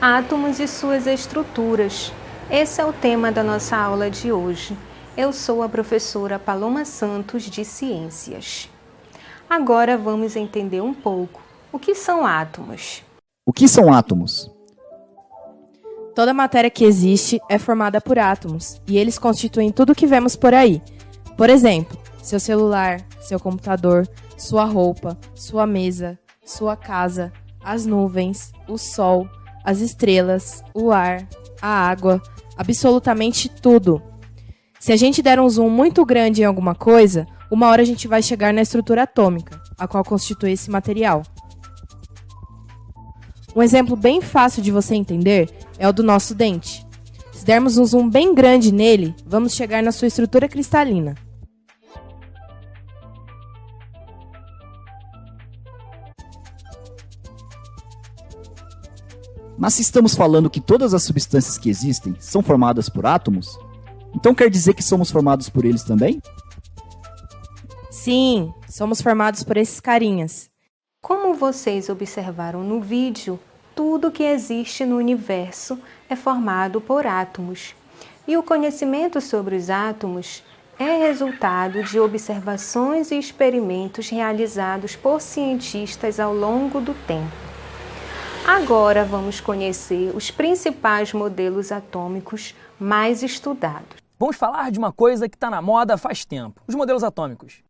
Átomos e suas estruturas. Esse é o tema da nossa aula de hoje. Eu sou a professora Paloma Santos, de Ciências. Agora vamos entender um pouco o que são átomos. O que são átomos? Toda matéria que existe é formada por átomos, e eles constituem tudo o que vemos por aí. Por exemplo, seu celular, seu computador, sua roupa, sua mesa, sua casa, as nuvens, o sol, as estrelas, o ar, a água, absolutamente tudo. Se a gente der um zoom muito grande em alguma coisa, uma hora a gente vai chegar na estrutura atômica, a qual constitui esse material. Um exemplo bem fácil de você entender é o do nosso dente. Se dermos um zoom bem grande nele, vamos chegar na sua estrutura cristalina. Mas se estamos falando que todas as substâncias que existem são formadas por átomos, então quer dizer que somos formados por eles também? Sim, somos formados por esses carinhas. Como vocês observaram no vídeo, tudo que existe no universo é formado por átomos. E o conhecimento sobre os átomos é resultado de observações e experimentos realizados por cientistas ao longo do tempo. Agora vamos conhecer os principais modelos atômicos mais estudados. Vamos falar de uma coisa que está na moda faz tempo: os modelos atômicos.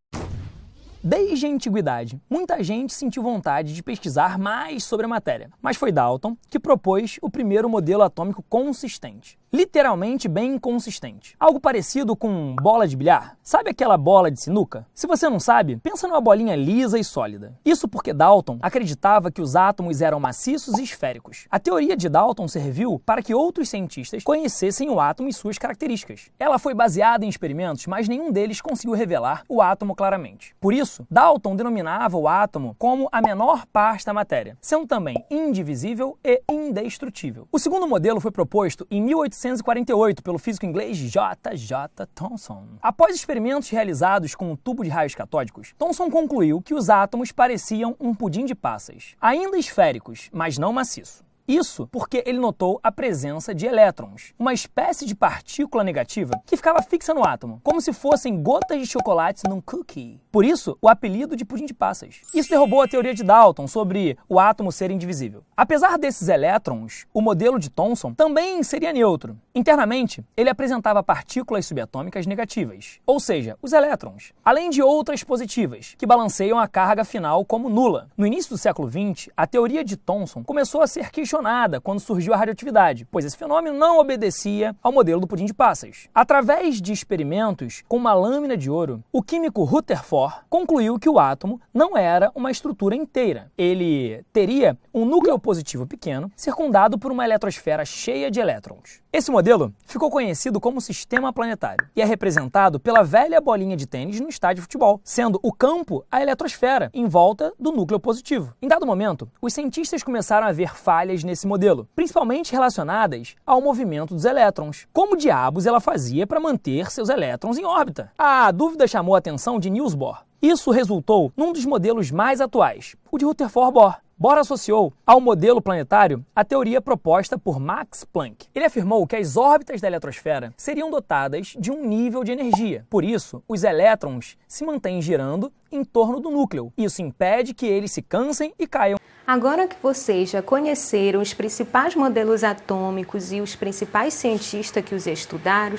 Desde a antiguidade, muita gente sentiu vontade de pesquisar mais sobre a matéria, mas foi Dalton que propôs o primeiro modelo atômico consistente. Literalmente bem consistente. Algo parecido com bola de bilhar. Sabe aquela bola de sinuca? Se você não sabe, pensa numa bolinha lisa e sólida. Isso porque Dalton acreditava que os átomos eram maciços e esféricos. A teoria de Dalton serviu para que outros cientistas conhecessem o átomo e suas características. Ela foi baseada em experimentos, mas nenhum deles conseguiu revelar o átomo claramente. Por isso, Dalton denominava o átomo como a menor parte da matéria, sendo também indivisível e indestrutível. O segundo modelo foi proposto em 1848 pelo físico inglês J.J. Thomson. Após experimentos realizados com um tubo de raios catódicos, Thomson concluiu que os átomos pareciam um pudim de passas, ainda esféricos, mas não maciço. Isso porque ele notou a presença de elétrons, uma espécie de partícula negativa que ficava fixa no átomo, como se fossem gotas de chocolate num cookie. Por isso, o apelido de pudim de passas. Isso derrubou a teoria de Dalton sobre o átomo ser indivisível. Apesar desses elétrons, o modelo de Thomson também seria neutro. Internamente, ele apresentava partículas subatômicas negativas, ou seja, os elétrons, além de outras positivas, que balanceiam a carga final como nula. No início do século XX, a teoria de Thomson começou a ser questionada quando surgiu a radioatividade, pois esse fenômeno não obedecia ao modelo do pudim de passas. Através de experimentos com uma lâmina de ouro, o químico Rutherford concluiu que o átomo não era uma estrutura inteira. Ele teria um núcleo positivo pequeno, circundado por uma eletrosfera cheia de elétrons. Esse modelo ficou conhecido como sistema planetário e é representado pela velha bolinha de tênis no estádio de futebol, sendo o campo a eletrosfera em volta do núcleo positivo. Em dado momento, os cientistas começaram a ver falhas nesse modelo, principalmente relacionadas ao movimento dos elétrons. Como diabos ela fazia para manter seus elétrons em órbita? A dúvida chamou a atenção de Niels Bohr. Isso resultou num dos modelos mais atuais, o de Rutherford-Bohr. Bohr associou ao modelo planetário a teoria proposta por Max Planck. Ele afirmou que as órbitas da eletrosfera seriam dotadas de um nível de energia. Por isso, os elétrons se mantêm girando em torno do núcleo. Isso impede que eles se cansem e caiam. Agora que vocês já conheceram os principais modelos atômicos e os principais cientistas que os estudaram,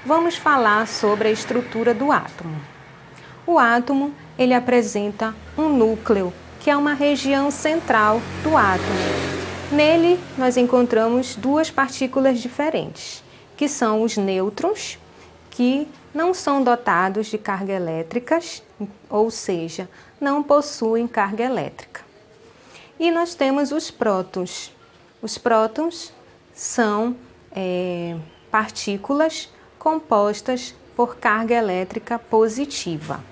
vamos falar sobre a estrutura do átomo. O átomo, ele apresenta um núcleo, que é uma região central do átomo. Nele, nós encontramos duas partículas diferentes, que são os nêutrons, que não são dotados de carga elétricas, ou seja, não possuem carga elétrica. E nós temos os prótons. Os prótons são partículas compostas por carga elétrica positiva.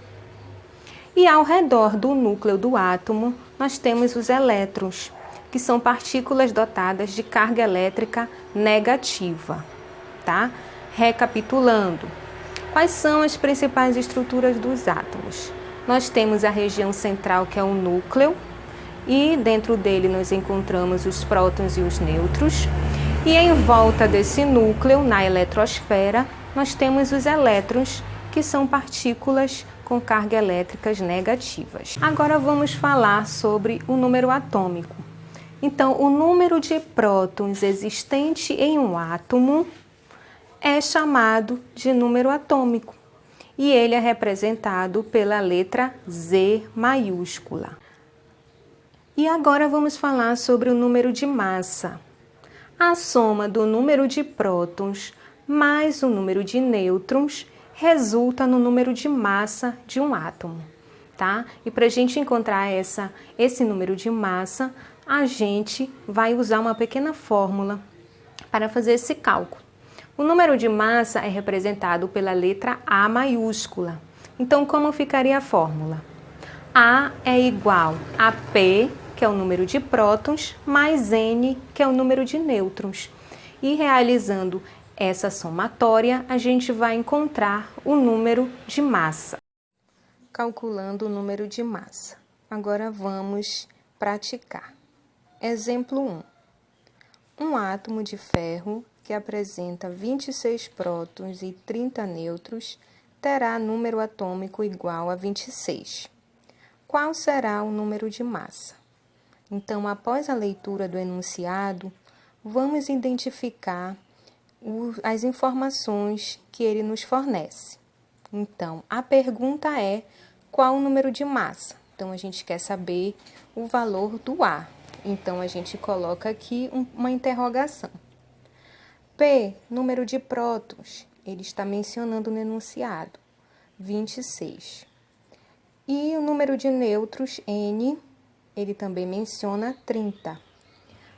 E ao redor do núcleo do átomo, nós temos os elétrons, que são partículas dotadas de carga elétrica negativa. Tá? Recapitulando, quais são as principais estruturas dos átomos? Nós temos a região central, que é o núcleo, e dentro dele nós encontramos os prótons e os nêutrons. E em volta desse núcleo, na eletrosfera, nós temos os elétrons, que são partículas com cargas elétricas negativas. Agora vamos falar sobre o número atômico. Então, o número de prótons existente em um átomo é chamado de número atômico e ele é representado pela letra Z maiúscula. E agora vamos falar sobre o número de massa. A soma do número de prótons mais o número de nêutrons resulta no número de massa de um átomo, tá? E para a gente encontrar esse número de massa, a gente vai usar uma pequena fórmula para fazer esse cálculo. O número de massa é representado pela letra A maiúscula. Então, como ficaria a fórmula? A é igual a P, que é o número de prótons, mais N, que é o número de nêutrons. E realizando essa somatória, a gente vai encontrar o número de massa. Calculando o número de massa. Agora vamos praticar. Exemplo 1. Um átomo de ferro que apresenta 26 prótons e 30 nêutrons terá número atômico igual a 26. Qual será o número de massa? Então, após a leitura do enunciado, vamos identificar as informações que ele nos fornece. Então, a pergunta é: qual o número de massa? Então, a gente quer saber o valor do A. Então, a gente coloca aqui uma interrogação. P, número de prótons, ele está mencionando no enunciado, 26. E o número de nêutrons, N, ele também menciona 30.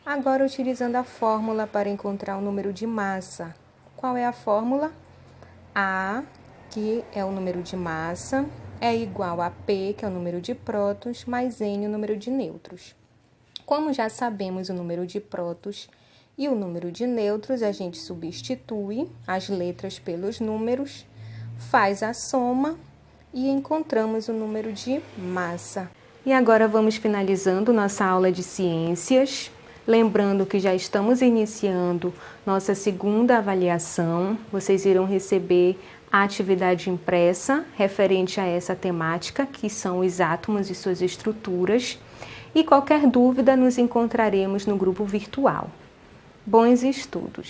Agora, utilizando a fórmula para encontrar o número de massa. Qual é a fórmula? A, que é o número de massa, é igual a P, que é o número de prótons, mais N, o número de nêutrons. Como já sabemos o número de prótons e o número de nêutrons, a gente substitui as letras pelos números, faz a soma e encontramos o número de massa. E agora vamos finalizando nossa aula de ciências. Lembrando que já estamos iniciando nossa segunda avaliação. Vocês irão receber a atividade impressa referente a essa temática, que são os átomos e suas estruturas. E qualquer dúvida, nos encontraremos no grupo virtual. Bons estudos!